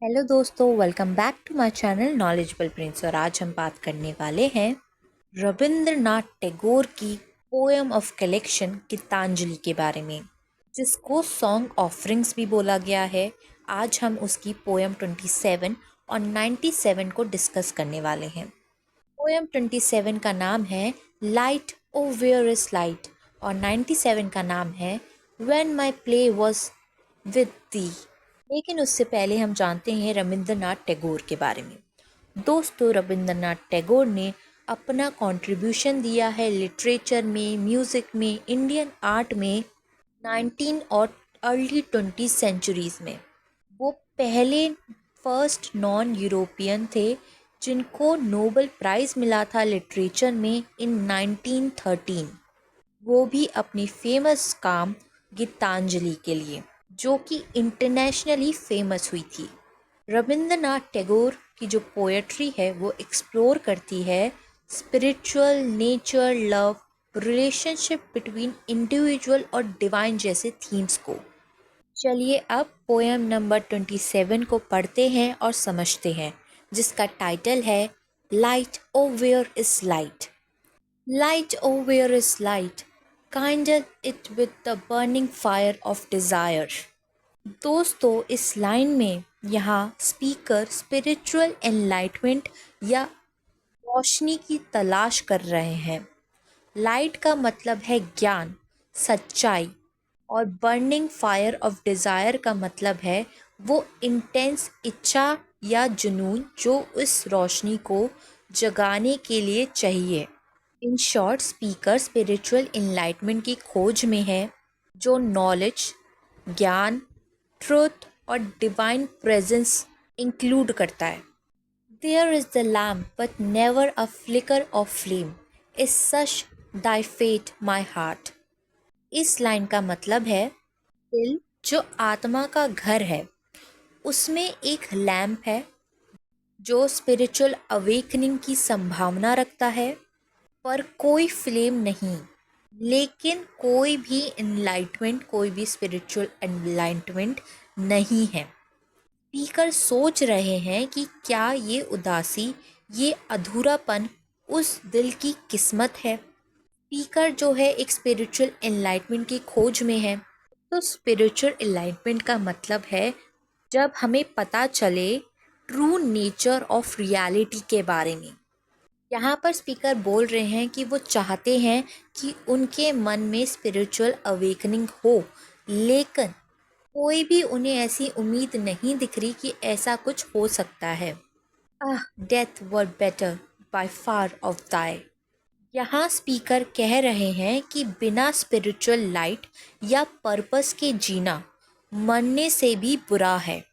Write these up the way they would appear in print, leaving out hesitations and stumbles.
Hello दोस्तों, welcome back to my channel Knowledgeable Prince. और आज हम बात करने वाले हैं रविंद्रनाथ टैगोर की पोएम ऑफ कलेक्शन गीतांजलि के बारे में, जिसको सॉन्ग ऑफरिंग्स भी बोला गया है। आज हम उसकी पोएम 27 और 97 को डिस्कस करने वाले हैं। पोएम 27 का नाम है light o where is light और 97 का नाम है when my play was with thee. लेकिन उससे पहले हम जानते हैं रविंद्रनाथ टैगोर के बारे में। दोस्तों, रविंद्रनाथ टैगोर ने अपना कंट्रीब्यूशन दिया है लिटरेचर में, म्यूज़िक में, इंडियन आर्ट में 19 और अर्ली 20 सेंचुरीज में। वो पहले फर्स्ट नॉन यूरोपियन थे जिनको नोबेल प्राइज़ मिला था लिटरेचर में इन 1913, वो भी अपनी फेमस काम गीतांजलि के लिए, जो कि इंटरनेशनली फेमस हुई थी। रविंद्रनाथ टैगोर की जो पोएट्री है वो एक्सप्लोर करती है spiritual, nature, love, relationship between individual और डिवाइन जैसे थीम्स को। चलिए अब पोएम नंबर 27 को पढ़ते हैं और समझते हैं, जिसका टाइटल है light o where is light. Light, oh, where is light? Kindle it with the burning fire of desire. दोस्तों, इस लाइन में यहाँ स्पीकर स्पिरिचुअल एनलाइटमेंट या रोशनी की तलाश कर रहे हैं। लाइट का मतलब है ज्ञान, सच्चाई, और बर्निंग फायर ऑफ डिज़ायर का मतलब है वो इंटेंस इच्छा या जुनून जो इस रोशनी को जगाने के लिए चाहिए। In short, speaker spiritual enlightenment की खोज में है, जो नॉलेज, ज्ञान, ट्रुथ और डिवाइन प्रेजेंस इंक्लूड करता है। There is the lamp but never a flicker of flame, is such thy fate my heart. इस लाइन का मतलब है दिल जो आत्मा का घर है, उसमें एक लैम्प है जो स्पिरिचुअल अवेकनिंग की संभावना रखता है, पर कोई फ्लेम नहीं। लेकिन कोई भी एनलाइटमेंट, कोई भी स्पिरिचुअल एनलाइटमेंट नहीं है। स्पीकर सोच रहे हैं कि क्या ये उदासी, ये अधूरापन उस दिल की किस्मत है। स्पीकर जो है एक स्पिरिचुअल एनलाइटमेंट की खोज में है। तो स्पिरिचुअल एनलाइटमेंट का मतलब है जब हमें पता चले ट्रू नेचर ऑफ रियलिटी के बारे में। यहाँ पर स्पीकर बोल रहे हैं कि वो चाहते हैं कि उनके मन में स्पिरिचुअल अवेकनिंग हो, लेकिन कोई भी उन्हें ऐसी उम्मीद नहीं दिख रही कि ऐसा कुछ हो सकता है। Death were better by far of thy. यहाँ स्पीकर कह रहे हैं कि बिना स्पिरिचुअल लाइट या पर्पस के जीना मरने से भी बुरा है।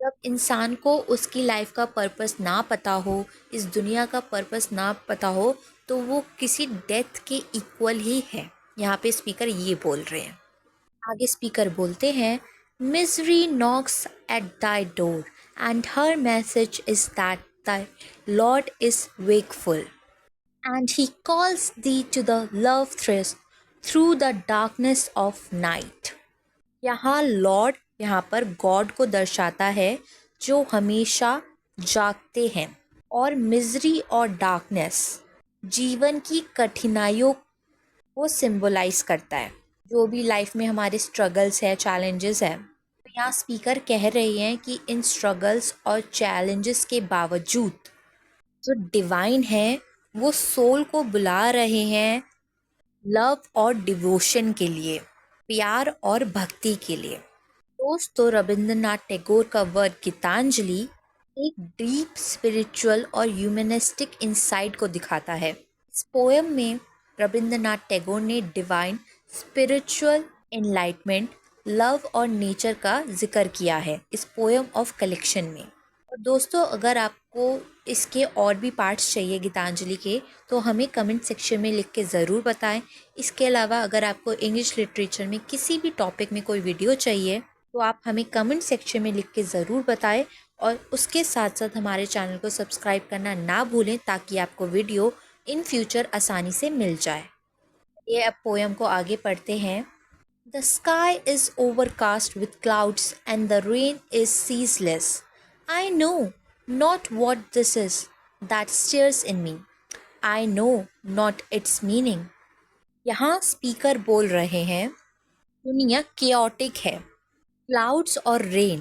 जब इंसान को उसकी लाइफ का पर्पस ना पता हो, इस दुनिया का पर्पस ना पता हो, तो वो किसी डेथ के इक्वल ही है। यहाँ पे स्पीकर ये बोल रहे हैं। आगे स्पीकर बोलते हैं, misery knocks at thy door and her message is that thy lord is wakeful and he calls thee to the love tryst through the darkness of night. यहाँ लॉर्ड यहाँ पर गॉड को दर्शाता है जो हमेशा जागते हैं, और मिजरी और डार्कनेस जीवन की कठिनाइयों को सिंबलाइज करता है। जो भी लाइफ में हमारे स्ट्रगल्स है, चैलेंजेस है, तो यहाँ स्पीकर कह रहे हैं कि इन स्ट्रगल्स और चैलेंजेस के बावजूद जो डिवाइन है वो सोल को बुला रहे हैं लव और डिवोशन के लिए, प्यार और भक्ति के लिए। दोस्तों, रविंद्रनाथ टैगोर का वर्क गीतांजलि एक डीप स्पिरिचुअल और ह्यूमनिस्टिक इंसाइट को दिखाता है। इस पोएम में रविंद्रनाथ टैगोर ने डिवाइन, स्पिरिचुअल एनलाइटमेंट, लव और नेचर का जिक्र किया है इस पोएम ऑफ कलेक्शन में। और दोस्तों, अगर आपको इसके और भी पार्ट्स चाहिए गीतांजलि के, तो हमें कमेंट सेक्शन में लिख के ज़रूर बताएं। इसके अलावा अगर आपको इंग्लिश लिटरेचर में किसी भी टॉपिक में कोई वीडियो चाहिए, तो आप हमें कमेंट सेक्शन में लिख के ज़रूर बताएं। और उसके साथ साथ हमारे चैनल को सब्सक्राइब करना ना भूलें, ताकि आपको वीडियो इन फ्यूचर आसानी से मिल जाए। ये अब पोएम को आगे पढ़ते हैं। The sky is overcast with clouds and the rain is ceaseless I know not what this is that stirs in me. I know not its meaning. यहाँ स्पीकर बोल रहे हैं, दुनिया केओटिक है। क्लाउड्स और रेन,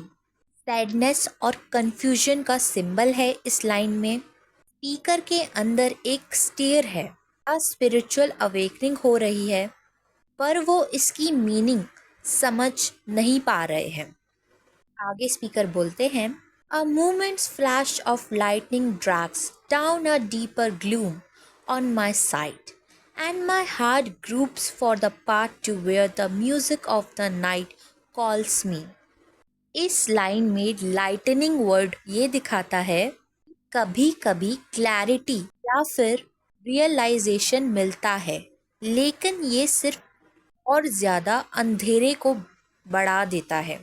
सैडनेस और confusion का symbol है इस लाइन में। स्पीकर के अंदर एक स्टेयर है, स्पिरिचुअल अवेकनिंग हो रही है, पर वो इसकी मीनिंग समझ नहीं पा रहे हैं। आगे स्पीकर बोलते हैं, अ moment's flash of lightning drags down a deeper gloom on my sight, and my heart gropes for the path to where the music of the night calls me. इस लाइन में लाइटनिंग वर्ड ये दिखाता है, कभी कभी clarity या फिर realisation मिलता है, लेकिन ये सिर्फ और ज़्यादा अंधेरे को बढ़ा देता है।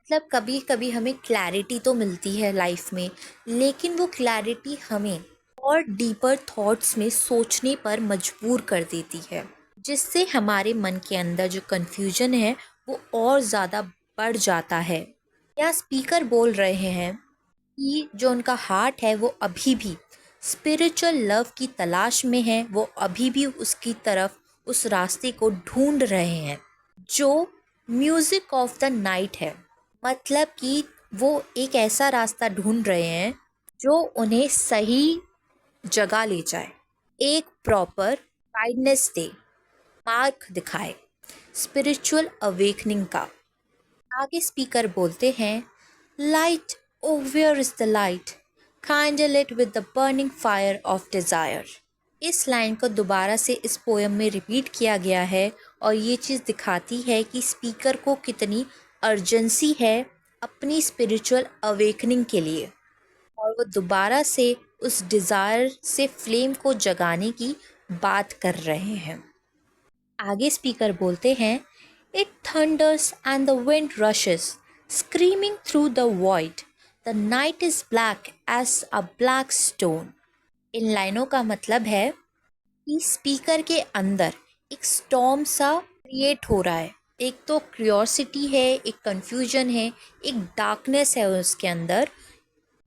मतलब कभी कभी हमें क्लैरिटी तो मिलती है लाइफ में, लेकिन वो क्लैरिटी हमें और डीपर थॉट्स में सोचने पर मजबूर कर देती है, जिससे हमारे मन के अंदर जो कन्फ्यूजन है वो और ज़्यादा बढ़ जाता है। यहाँ स्पीकर बोल रहे हैं कि जो उनका हार्ट है वो अभी भी स्पिरिचुअल लव की तलाश में है, वो अभी भी उसकी तरफ उस रास्ते को ढूंढ रहे हैं जो म्यूज़िक ऑफ द नाइट है। मतलब कि वो एक ऐसा रास्ता ढूंढ रहे हैं जो उन्हें सही जगह ले जाए, एक प्रॉपर गाइडेंस दे, मार्ग दिखाए स्पिरिचुअल अवेकनिंग का। आगे स्पीकर बोलते हैं, light o where is the light, kindle it with the burning fire of desire. इस लाइन को दोबारा से इस पोएम में रिपीट किया गया है और ये चीज़ दिखाती है कि स्पीकर को कितनी अर्जेंसी है अपनी स्पिरिचुअल अवेकनिंग के लिए, और वो दोबारा से उस डिज़ायर से फ्लेम को जगाने की बात कर रहे हैं। आगे स्पीकर बोलते हैं, it thunders and the wind rushes screaming through the void, the night is black as a black stone. इन लाइनों का मतलब है कि स्पीकर के अंदर एक स्टॉर्म सा क्रिएट हो रहा है। एक तो क्यूरियोसिटी है, एक कंफ्यूजन है, एक डार्कनेस है उसके अंदर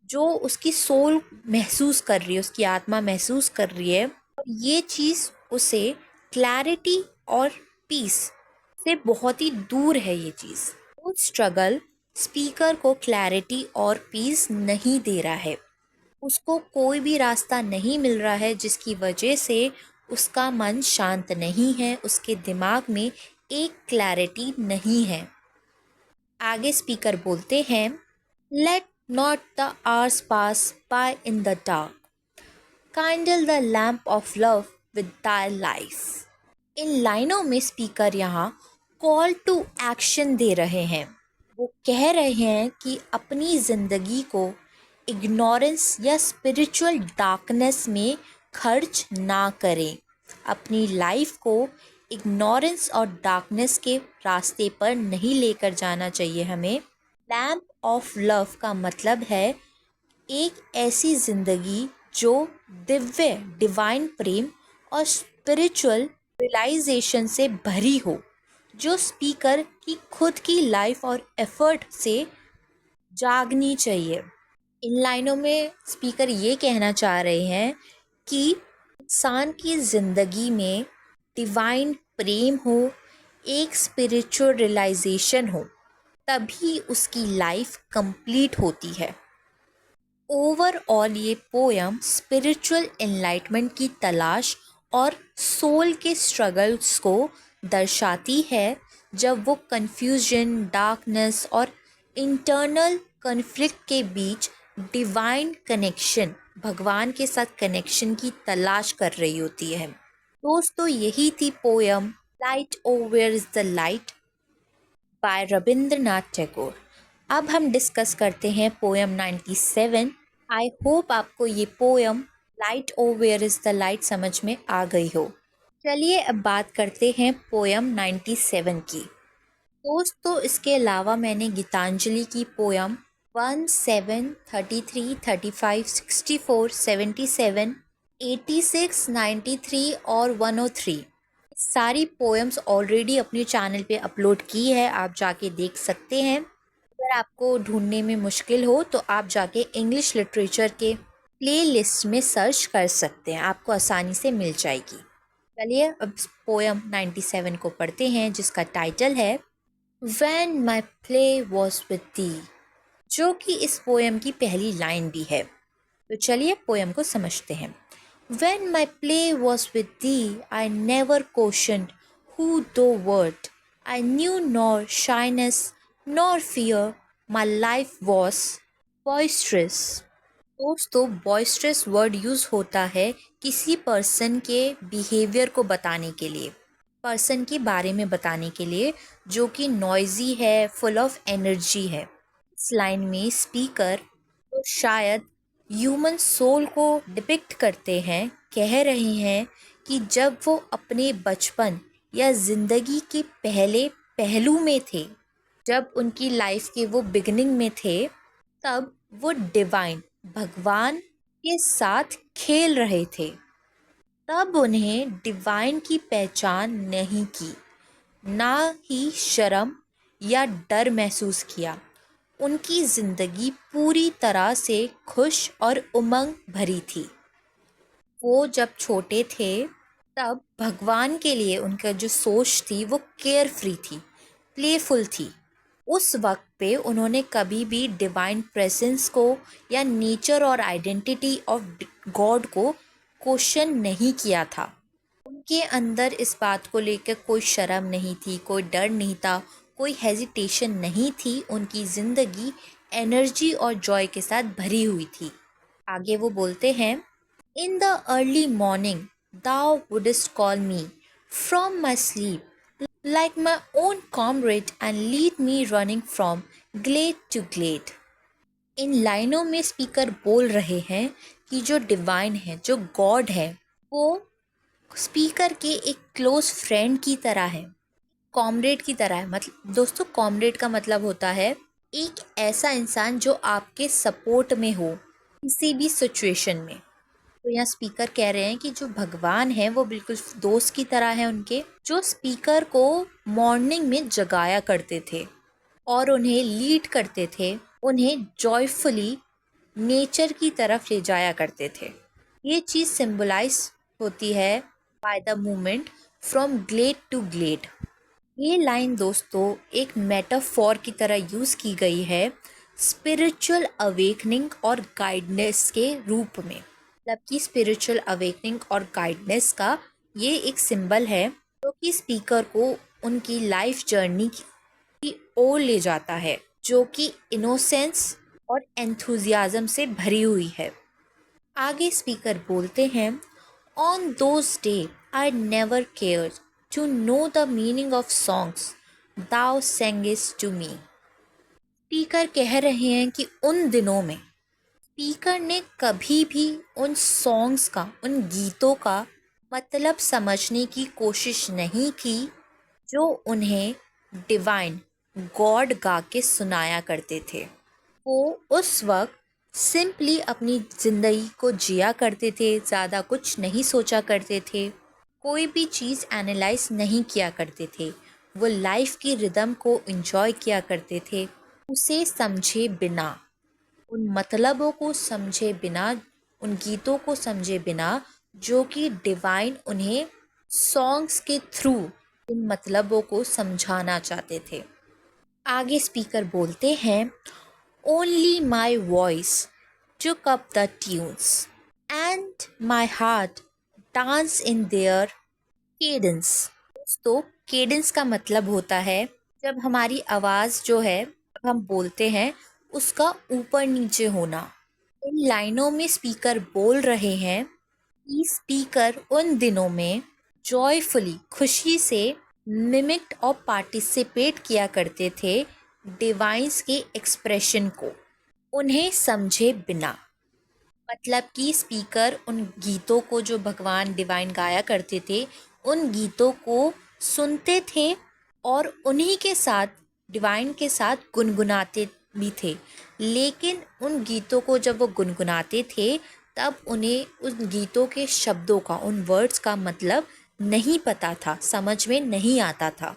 जो उसकी सोल महसूस कर रही है, उसकी आत्मा महसूस कर रही है। और ये चीज़ उसे क्लैरिटी और पीस से बहुत ही दूर है। ये चीज़, वो स्ट्रगल स्पीकर को क्लैरिटी और पीस नहीं दे रहा है। उसको कोई भी रास्ता नहीं मिल रहा है, जिसकी वजह से उसका मन शांत नहीं है, उसके दिमाग में एक क्लैरिटी नहीं है। आगे स्पीकर बोलते हैं, let not the hours pass by in the dark, kindle the lamp of love with thy life. इन लाइनों में स्पीकर यहाँ कॉल टू एक्शन दे रहे हैं। वो कह रहे हैं कि अपनी ज़िंदगी को इग्नोरेंस या स्पिरिचुअल डार्कनेस में खर्च ना करें। अपनी लाइफ को इग्नोरेंस और डार्कनेस के रास्ते पर नहीं लेकर जाना चाहिए हमें। लैम्प ऑफ लव का मतलब है एक ऐसी ज़िंदगी जो दिव्य डिवाइन प्रेम और स्पिरिचुअल रियलाइजेशन से भरी हो, जो स्पीकर की खुद की लाइफ और एफर्ट से जागनी चाहिए। इन लाइनों में स्पीकर ये कहना चाह रहे हैं कि इंसान की ज़िंदगी में डिवाइन प्रेम हो, एक स्पिरिचुअल रियलाइजेशन हो, तभी उसकी लाइफ कंप्लीट होती है। ओवरऑल ये पोयम स्पिरिचुअल एनलाइटमेंट की तलाश और सोल के स्ट्रगल्स को दर्शाती है, जब वो कन्फ्यूजन, डार्कनेस और इंटरनल कन्फ्लिक्ट के बीच डिवाइन कनेक्शन, भगवान के साथ कनेक्शन की तलाश कर रही होती है। दोस्तों, यही थी poem light o where is the light by Rabindranath Tagore. अब हम डिस्कस करते हैं पोयम 97। आई होप आपको ये poem light o where is the light समझ में आ गई हो। चलिए अब बात करते हैं पोयम 97 की। दोस्तों, इसके अलावा मैंने गीतांजलि की पोयम 1, 7, 33, 35, 64, 77, 86, 93 और 103 सारी पोएम्स ऑलरेडी अपने चैनल पे अपलोड की है, आप जाके देख सकते हैं। अगर आपको ढूंढने में मुश्किल हो तो आप जाके इंग्लिश लिटरेचर के प्लेलिस्ट में सर्च कर सकते हैं, आपको आसानी से मिल जाएगी। चलिए अब पोयम 97 को पढ़ते हैं, जिसका टाइटल है When my play was with thee, जो कि इस पोयम की पहली लाइन भी है। तो चलिए पोयम को समझते हैं। When my play was with thee, I never questioned who thou wert. I knew nor shyness nor fear. My life was boisterous. दोस्तों, बॉइस्ट्रस वर्ड यूज़ होता है किसी पर्सन के बिहेवियर को बताने के लिए, पर्सन के बारे में बताने के लिए जो कि नॉइजी है, फुल ऑफ एनर्जी है। इस लाइन में स्पीकर तो शायद ह्यूमन सोल को डिपिक्ट करते हैं, कह रहे हैं कि जब वो अपने बचपन या ज़िंदगी के पहले पहलू में थे, जब उनकी लाइफ के वो बिगिनिंग में थे, तब वो डिवाइन भगवान के साथ खेल रहे थे। तब उन्हें डिवाइन की पहचान नहीं की, ना ही शर्म या डर महसूस किया। उनकी ज़िंदगी पूरी तरह से खुश और उमंग भरी थी। वो जब छोटे थे तब भगवान के लिए उनका जो सोच थी वो केयर फ्री थी, प्लेफुल थी। उस वक्त पे उन्होंने कभी भी डिवाइन प्रेजेंस को या नेचर और आइडेंटिटी ऑफ गॉड को क्वेश्चन नहीं किया था। उनके अंदर इस बात को लेकर कोई शर्म नहीं थी, कोई डर नहीं था, कोई हेजिटेशन नहीं थी। उनकी ज़िंदगी एनर्जी और जॉय के साथ भरी हुई थी। आगे वो बोलते हैं, in the early morning thou wouldst call me from my sleep like my own comrade and lead me running from glade to glade. इन लाइनों में स्पीकर बोल रहे हैं कि जो डिवाइन है, जो गॉड है, वो स्पीकर के एक क्लोज फ्रेंड की तरह है, कॉमरेड की तरह है। मतलब दोस्तों, कॉमरेड का मतलब होता है एक ऐसा इंसान जो आपके सपोर्ट में हो किसी भी सिचुएशन में। तो यहाँ स्पीकर कह रहे हैं कि जो भगवान है वो बिल्कुल दोस्त की तरह है उनके, जो स्पीकर को मॉर्निंग में जगाया करते थे और उन्हें लीड करते थे, उन्हें जॉयफुली नेचर की तरफ ले जाया करते थे। ये चीज़ सिंबलाइज होती है by the movement from glade to glade. ये लाइन दोस्तों एक मेटाफॉर की तरह यूज़ की गई है स्पिरिचुअल अवेकनिंग और गाइडनेस के रूप में। मतलब कि स्पिरिचुअल अवेकनिंग और गाइडनेस का ये एक सिंबल है जो कि स्पीकर को उनकी लाइफ जर्नी की ओर ले जाता है, जो कि इनोसेंस और एंथुजियाज्म से भरी हुई है। आगे स्पीकर बोलते हैं, on those day I never cared to know the meaning of songs thou sangest to me. Speaker कह रहे हैं कि उन दिनों में स्पीकर ने कभी भी उन सॉन्ग्स का, उन गीतों का मतलब समझने की कोशिश नहीं की जो उन्हें डिवाइन गॉड गा के सुनाया करते थे। वो उस वक्त सिंपली अपनी ज़िंदगी को जिया करते थे, ज़्यादा कुछ नहीं सोचा करते थे, कोई भी चीज़ एनालाइज नहीं किया करते थे। वो लाइफ की रिदम को एंजॉय किया करते थे, उसे समझे बिना, उन मतलबों को समझे बिना, उन गीतों को समझे बिना जो कि डिवाइन उन्हें सॉन्ग्स के थ्रू इन मतलबों को समझाना चाहते थे। आगे स्पीकर बोलते हैं, only my voice took up the tunes and my heart danced in their cadence. तो cadence का मतलब होता है जब हमारी आवाज़ जो है, हम बोलते हैं, उसका ऊपर नीचे होना। इन लाइनों में स्पीकर बोल रहे हैं कि स्पीकर उन दिनों में जॉयफुली, खुशी से मिमिक्ड और पार्टिसिपेट किया करते थे डिवाइन्स के एक्सप्रेशन को, उन्हें समझे बिना। मतलब कि स्पीकर उन गीतों को जो भगवान डिवाइन गाया करते थे, उन गीतों को सुनते थे और उन्हीं के साथ, डिवाइन के साथ गुनगुनाते भी थे। लेकिन उन गीतों को जब वो गुनगुनाते थे तब उन्हें उन गीतों के शब्दों का, उन वर्ड्स का मतलब नहीं पता था, समझ में नहीं आता था।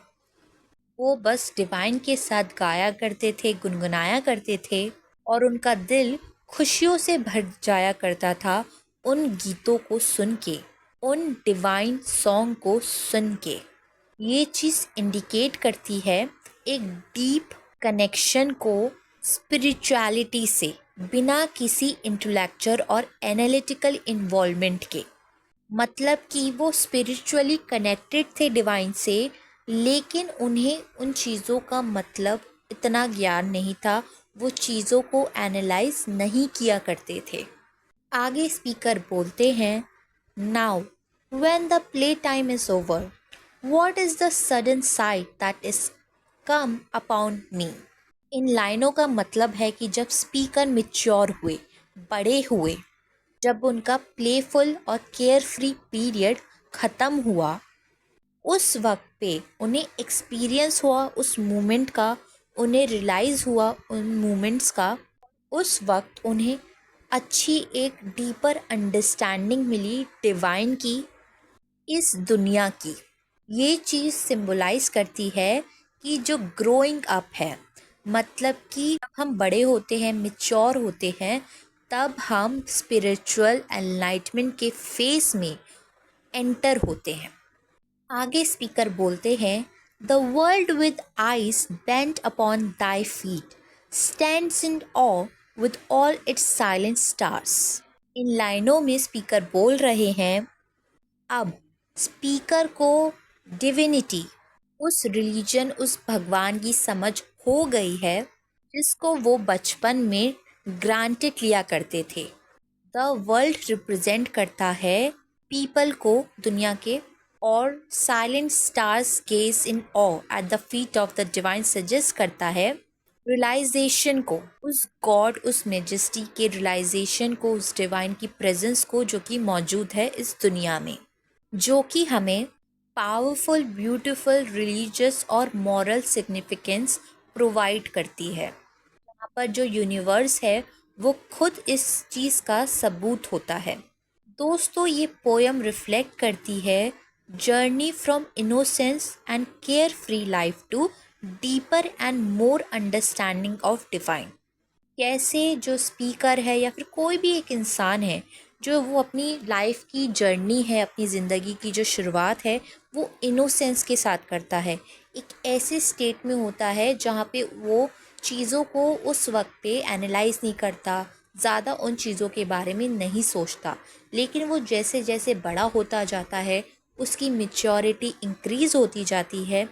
वो बस डिवाइन के साथ गाया करते थे, गुनगुनाया करते थे और उनका दिल खुशियों से भर जाया करता था उन गीतों को सुन के, उन डिवाइन सॉन्ग को सुन के। ये चीज़ इंडिकेट करती है एक डीप कनेक्शन को स्पिरिचुअलिटी से, बिना किसी इंटेलेक्चुअल और एनालिटिकल इन्वॉल्वमेंट के। मतलब कि वो स्पिरिचुअली कनेक्टेड थे डिवाइन से, लेकिन उन्हें उन चीज़ों का मतलब इतना ज्ञान नहीं था, वो चीज़ों को एनालाइज नहीं किया करते थे। आगे स्पीकर बोलते हैं, now when the play time is over, what is the sudden sight that is come upon me. इन लाइनों का मतलब है कि जब स्पीकर मैच्योर हुए, बड़े हुए, जब उनका प्लेफुल और केयर फ्री पीरियड ख़त्म हुआ, उस वक्त पे उन्हें एक्सपीरियंस हुआ उस मोमेंट का, उन्हें रियलाइज़ हुआ उन मोमेंट्स का। उस वक्त उन्हें अच्छी एक डीपर अंडरस्टैंडिंग मिली डिवाइन की, इस दुनिया की। ये चीज़ सिंबलाइज करती है कि जो ग्रोइंग अप है, मतलब कि जब हम बड़े होते हैं, मैच्योर होते हैं, तब हम स्पिरिचुअल एनलाइटमेंट के फेस में एंटर होते हैं। आगे स्पीकर बोलते हैं, the world with eyes bent upon thy feet stands in awe with all its silent stars. इन लाइनों में स्पीकर बोल रहे हैं, अब स्पीकर को डिविनिटी, उस रिलीजन, उस भगवान की समझ हो गई है जिसको वो बचपन में ग्रांटेड लिया करते थे। द वर्ल्ड रिप्रेजेंट करता है पीपल को, दुनिया के, और silent stars gaze in awe at the feet of the divine suggest करता है रियलाइजेशन को, उस गॉड, उस मेजेस्टी के रियलाइजेशन को, उस डिवाइन की प्रेजेंस को जो कि मौजूद है इस दुनिया में, जो कि हमें पावरफुल, ब्यूटीफुल, रिलीजियस और मॉरल सिग्निफिकेंस प्रोवाइड करती है। यहाँ पर जो यूनिवर्स है वो खुद इस चीज़ का सबूत होता है। दोस्तों, ये पोयम रिफ्लेक्ट करती है journey from innocence and carefree life to deeper and more understanding of divine. कैसे जो स्पीकर है या फिर कोई भी एक इंसान है, जो वो अपनी लाइफ की जर्नी है, अपनी ज़िंदगी की जो शुरुआत है, वो इनोसेंस के साथ करता है। एक ऐसे स्टेट में होता है जहाँ पे वो चीज़ों को उस वक्त पे एनालाइज नहीं करता, ज़्यादा उन चीज़ों के बारे में नहीं सोचता। लेकिन वो जैसे जैसे बड़ा होता जाता है, उसकी मैच्योरिटी इंक्रीज़ होती जाती है,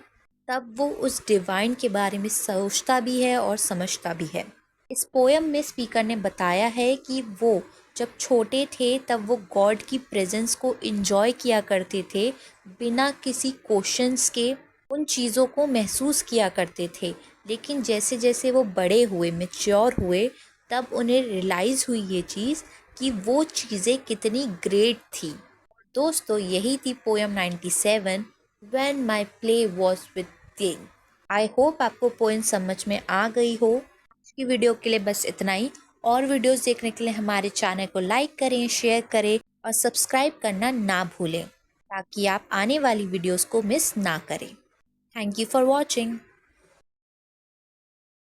तब वो उस डिवाइन के बारे में सोचता भी है और समझता भी है। इस पोयम में स्पीकर ने बताया है कि वो जब छोटे थे तब वो गॉड की प्रेजेंस को एंजॉय किया करते थे, बिना किसी क्वेश्चंस के उन चीज़ों को महसूस किया करते थे। लेकिन जैसे जैसे वो बड़े हुए, मैच्योर हुए, तब उन्हें रियलाइज़ हुई ये चीज़ कि वो चीज़ें कितनी ग्रेट थी। दोस्तों, यही थी poem 97, when my play was with king. I hope आपको पोयम समझ में आ गई हो। आज की वीडियो के लिए बस इतना ही। और वीडियोस देखने के लिए हमारे चैनल को लाइक करें, शेयर करें और सब्सक्राइब करना ना भूलें, ताकि आप आने वाली वीडियोस को मिस ना करें। Thank you for watching.